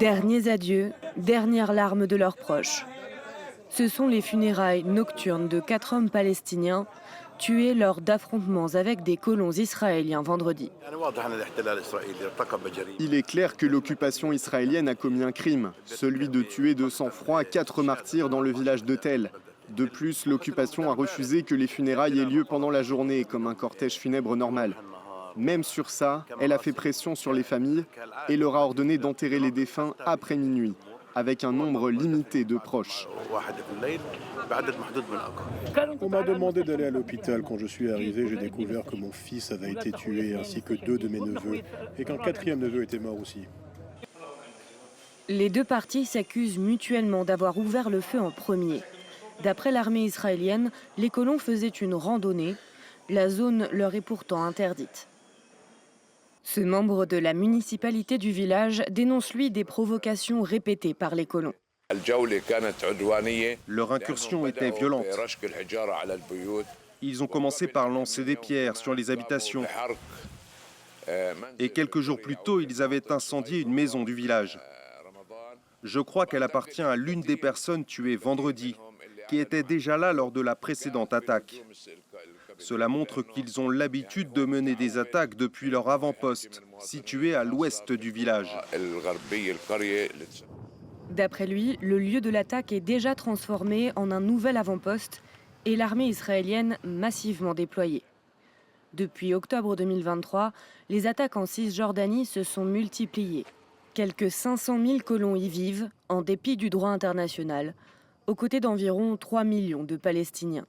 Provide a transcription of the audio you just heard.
Derniers adieux, dernières larmes de leurs proches. Ce sont les funérailles nocturnes de 4 hommes palestiniens tués lors d'affrontements avec des colons israéliens vendredi. Il est clair que l'occupation israélienne a commis un crime, celui de tuer de sang-froid 4 martyrs dans le village de Tel. De plus, l'occupation a refusé que les funérailles aient lieu pendant la journée, comme un cortège funèbre normal. Même sur ça, elle a fait pression sur les familles et leur a ordonné d'enterrer les défunts après minuit, avec un nombre limité de proches. On m'a demandé d'aller à l'hôpital. Quand je suis arrivé, j'ai découvert que mon fils avait été tué, ainsi que 2 de mes neveux, et qu'un 4e neveu était mort aussi. Les deux parties s'accusent mutuellement d'avoir ouvert le feu en premier. D'après l'armée israélienne, les colons faisaient une randonnée. La zone leur est pourtant interdite. Ce membre de la municipalité du village dénonce lui des provocations répétées par les colons. Leur incursion était violente. Ils ont commencé par lancer des pierres sur les habitations. Et quelques jours plus tôt, ils avaient incendié une maison du village. Je crois qu'elle appartient à l'une des personnes tuées vendredi, qui était déjà là lors de la précédente attaque. Cela montre qu'ils ont l'habitude de mener des attaques depuis leur avant-poste, situé à l'ouest du village. D'après lui, le lieu de l'attaque est déjà transformé en un nouvel avant-poste et l'armée israélienne massivement déployée. Depuis octobre 2023, les attaques en Cisjordanie se sont multipliées. Quelques 500 000 colons y vivent, en dépit du droit international, aux côtés d'environ 3 millions de Palestiniens.